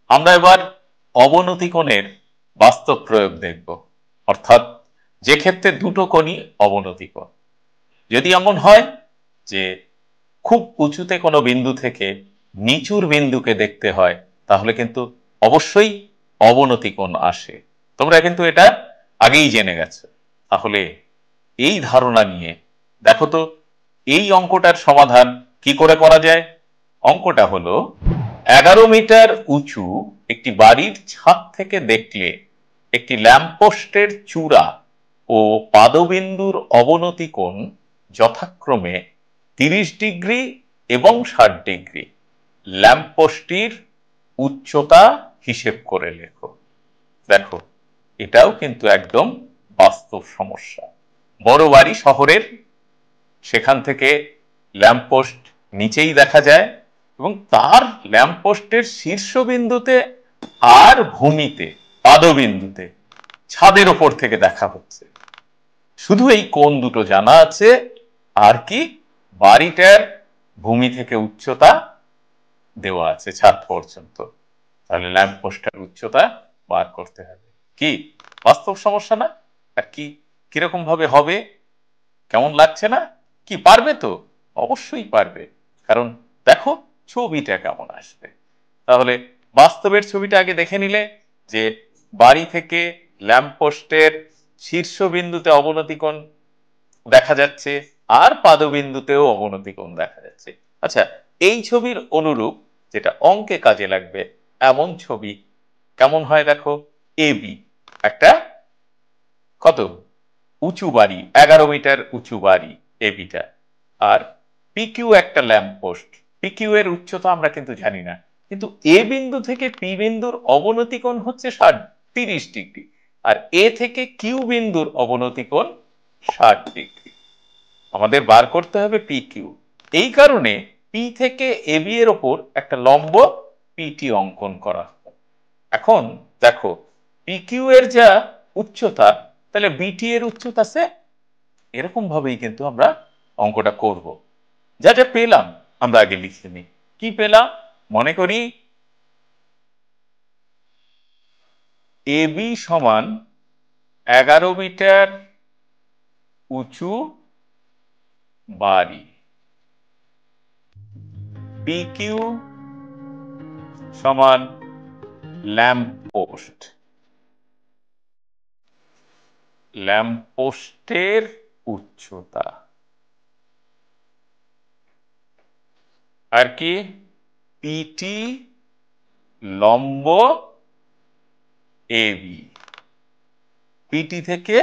আমরা এবার অবনতি কোণের বাস্তব প্রয়োগ দেখব, অর্থাৎ যে ক্ষেত্রে দুটো কোণই অবনতি কোণ। যদি এমন হয় যে খুব উঁচুতে কোনো বিন্দু থেকে নিচুর বিন্দুকে দেখতে হয়, তাহলে কিন্তু অবশ্যই অবনতি কোণ আসে। তোমরা কিন্তু এটা আগেই জেনে গেছো। তাহলে এই ধারণা নিয়ে দেখো তো এই অঙ্কটার সমাধান কি করে করা যায়। অঙ্কটা হলো 11 মিটার উঁচু একটি বাড়ির ছাদ থেকে দেখলে একটি ল্যাম্পপোস্টের চূড়া ও পাদবিন্দুর অবনতি কোণ যথাক্রমে 30 ডিগ্রি এবং 60 ডিগ্রি। ল্যাম্পপোস্টটির উচ্চতা হিসেব করে লেখো। দেখো, এটাও কিন্তু একদম বাস্তব সমস্যা। বড় বাড়ি শহরের, সেখান থেকে ল্যাম্পপোস্ট নিচেই দেখা যায় এবং তার ল্যাম্পপোস্টের শীর্ষবিন্দুতে আর ভূমিতে পাদবিন্দুতে ছাদের ওপর থেকে দেখা হচ্ছে। শুধু এই কোণ দুটো জানা আছে, আর কি বাড়িটার ভূমি থেকে উচ্চতা দেওয়া আছে ছাদ পর্যন্ত। তাহলে ল্যাম্পপোস্টের উচ্চতা বার করতে হবে। কি বাস্তব সমস্যা না? আর কি কিরকম ভাবে হবে, কেমন লাগছে না? কি পারবে তো? অবশ্যই পারবে, কারণ দেখো ছবিটা কেমন আসবে। তাহলে বাস্তবের ছবিটা আগে দেখে নিলে যে বাড়ি থেকে ল্যাম্পপোস্টের শীর্ষবিন্দুতে অবনতি কোণ দেখা যাচ্ছে আর পাদবিন্দুতেও অবনতি কোণ দেখা যাচ্ছে। আচ্ছা, এই ছবির অনুরূপ যেটা অঙ্কে কাজে লাগবে এমন ছবি কেমন হয় দেখো। এবি একটা কত উঁচু বাড়ি, 11 মিটার উঁচু বাড়ি এবিটা, আর পিকিউ একটা ল্যাম্প পোস্ট। পিকিউ এর উচ্চতা আমরা কিন্তু জানি না, কিন্তু এ বিন্দু থেকে পি বিন্দুর অবনতি কোণ হচ্ছে 30 ডিগ্রি, আর এ থেকে কিউ বিন্দুর অবনতি কোণ 60 ডিগ্রি। আমাদের বার করতে হবে পি কিউ। এই কারণে পি থেকে এবি এর ওপর একটা লম্ব পিটি অঙ্কন করা। এখন দেখো পি কিউ এর যা উচ্চতা, তাহলে বিটি এর উচ্চতা আছে। এরকম ভাবেই কিন্তু আমরা অঙ্কটা করব। যা যা পেলাম আমরা আগে লিখে নিই। কি পেলাম মনে করি, এবি সমান 11 মিটার উঁচু বাড়ি, পি কিউ সমান ল্যাম্প পোস্ট, ল্যাম্প পোস্টের উচ্চতা, আর কি পিটি লম্ব এবি। পিটি থেকে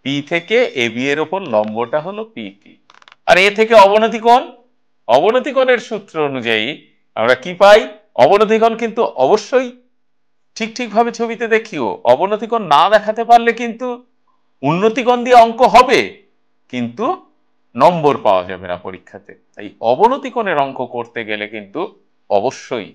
পি থেকে এবি এর ওপর লম্বটা হলো পিটি, আর এ থেকে অবনতি কোণ। অবনতি কোণের সূত্র অনুযায়ী আমরা কি পাই, অবনতি কোণ কিন্তু অবশ্যই ঠিক ভাবে ছবিতে দেখিও। অবনতি কোণ না দেখাতে পারলে কিন্তু উন্নতি কোণ দিয়ে অঙ্ক হবে, কিন্তু নম্বর পাওয়া যাবে না পরীক্ষাতে। তাই অবনতি কোণের অঙ্ক করতে গেলে কিন্তু অবশ্যই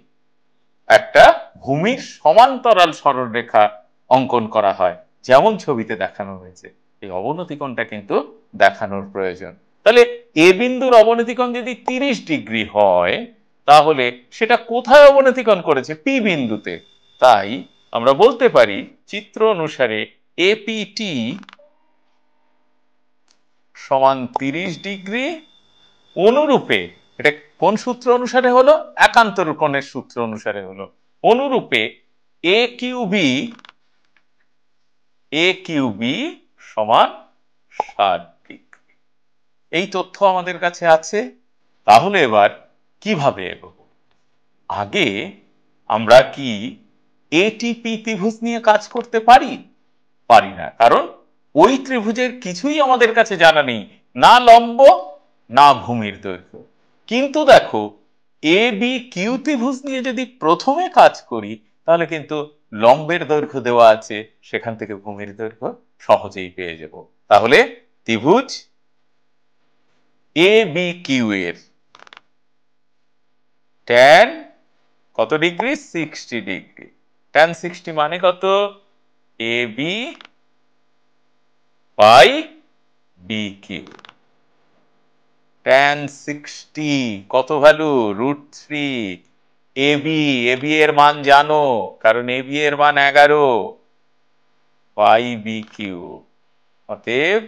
একটা ভূমির সমান্তরাল সরলরেখা অঙ্কন করা হয়, যেমন ছবিতে দেখানো হয়েছে। এই অবনতি কোণটা কিন্তু দেখানোর প্রয়োজন। তাহলে এ বিন্দুর অবনতি কোণ যদি 30 ডিগ্রি হয়, তাহলে সেটা কোথায় অবনতি কোণ করেছে? পি বিন্দুতে। তাই আমরা বলতে পারি চিত্র অনুসারে এপিটি সমান 30 ডিগ্রি। অনুরূপে এটা কোন সূত্র অনুসারে হলো? একান্তর কোণের সূত্র অনুসারে হলো। অনুরূপে এ কিউবি সমান 60 ডিগ্রি। এই তথ্য আমাদের কাছে আছে। তাহলে এবার কিভাবে এগোবো? আগে আমরা কি এটিপি ত্রিভুজ নিয়ে কাজ করতে পারি? পারি না, কারণ ওই ত্রিভুজের কিছুই আমাদের কাছে জানা নেই, না লম্ব না ভূমির দৈর্ঘ্য। কিন্তু দেখো এ বি কিউ ত্রিভুজ নিয়ে যদি প্রথমে কাজ করি, তাহলে কিন্তু লম্বের দৈর্ঘ্য দেওয়া আছে, সেখান থেকে ভূমির দৈর্ঘ্য সহজেই পেয়ে যাব। তাহলে ত্রিভুজ এ বি কিউ এর ট্যান কত ডিগ্রি? 60 ডিগ্রি। ট্যান 60 মানে কত? A B by B Q. Tan 60 কত ভ্যালু? √3। এবি এর মান জানো, কারণ এবি এর মান 11 পাই বি কিউ। অতএব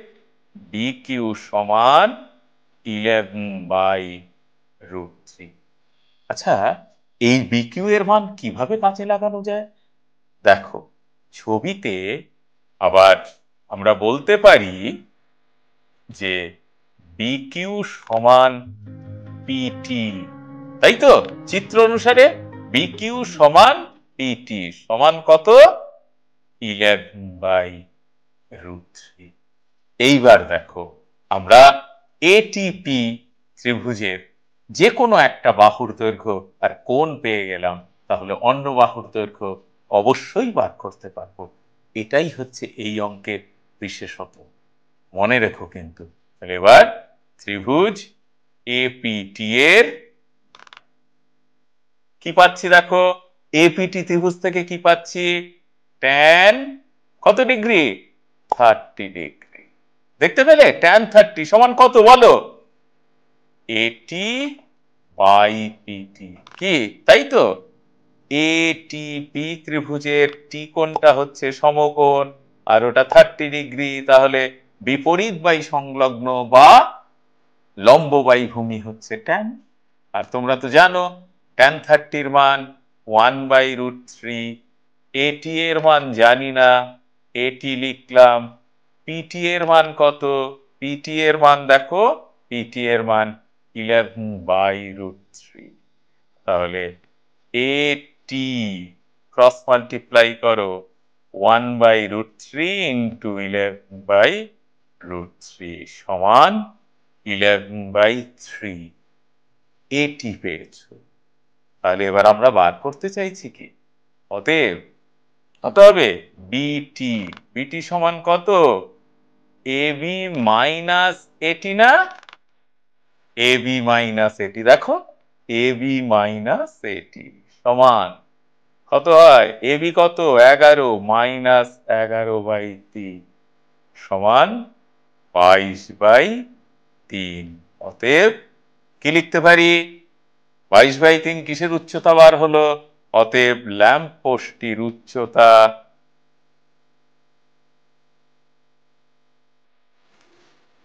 বি কিউ সমান 11/√3। আচ্ছা, এই বি কিউ এর মান কিভাবে কাজে লাগানো যায় দেখো। ছবিতে আবার আমরা বলতে পারি যে বি কিউ সমান পিটি, তাই তো? চিত্র অনুসারে বি কিউ সমান পিটি সমান কত? 11/√3। এইবার দেখো, আমরা এটিপি ত্রিভুজের যে কোনো একটা বাহুর দৈর্ঘ্য আর কোণ পেয়ে গেলাম, তাহলে অন্য বাহুর দৈর্ঘ্য অবশ্যই বার করতে পারবো। এটাই হচ্ছে এই অঙ্কের বিশেষত্ব, মনে রেখো কিন্তু। তাহলে এবার ত্রিভুজ এপিটি এর কি পাচ্ছি দেখো, এপিটি ত্রিভুজ থেকে কি পাচ্ছি? ট্যান কত ডিগ্রি? 30 ডিগ্রি। দেখতে পেলে ট্যান 30 সমান কত বলো? এটি বাই পিটি। কি তাই তো? এটিপি ত্রিভুজের টি কোণটা হচ্ছে সমকোণ আর ওটা 30 ডিগ্রি, তাহলে বিপরীত বাই সংলগ্ন বা লম্ব বাই ভূমি হচ্ছে ট্যান। আর তোমরা তো জানো ট্যান 30 মান 1/√3। এটি এর মান জানি না, এটি লিখলাম। পিটি এর মান কত? পিটি এর মান দেখো, পিটি এর মান 11/√3। তাহলে এটি ক্রস মাল্টিপ্লাই করো, 1/√3 ইন্টু 11/√3 সমান 11/3। এটি পেয়েছো। তাহলে এবার আমরা বার করতে চাইছি কি? অতএব কত হবে? বিটি। বিটি সমান কত? এবি মাইনাস এটি না? এবি মাইনাস এটি, দেখো এবি মাইনাস এটি সমান কত হয়? এবি কত? 11 মাইনাস 11/3 সমান 22/3। অতএব কি লিখতে পারি? 22/3 কিসের উচ্চতা বার হলো? অতএব ল্যাম্প পোস্টটির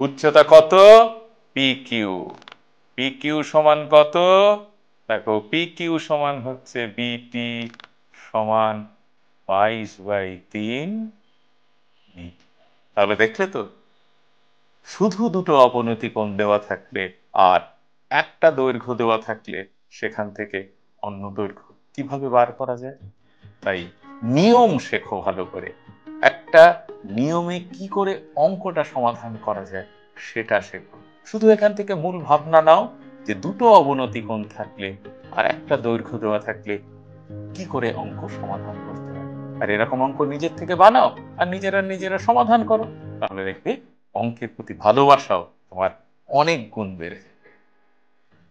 উচ্চতা কত? P Q. পি কিউ সমান কত? দেখো পি কিউ সমান হচ্ছে বিটি সমান 22/3। তাহলে দেখলে তো, শুধু দুটো অবনতি কোণ দেওয়া থাকলে আর একটা দৈর্ঘ্য দেওয়া থাকলে সেখান থেকে অন্য দৈর্ঘ্য কিভাবে বার করা যায়। তাই নিয়ম শেখো ভালো করে, একটা নিয়মে কি করে অঙ্কটা সমাধান করা যায় সেটা শেখো। শুধু এখান থেকে মূল ভাবনা নাও যে দুটো অবনতি কোণ থাকলে আর একটা দৈর্ঘ্য দেওয়া থাকলে কি করে অঙ্ক সমাধান করতে হয়, আর এরকম অঙ্ক নিজের থেকে বানাও আর নিজেরা সমাধান করো। তাহলে দেখবে অঙ্কের প্রতি ভালোবাসাও তোমার অনেক গুণ বেড়ে যায়।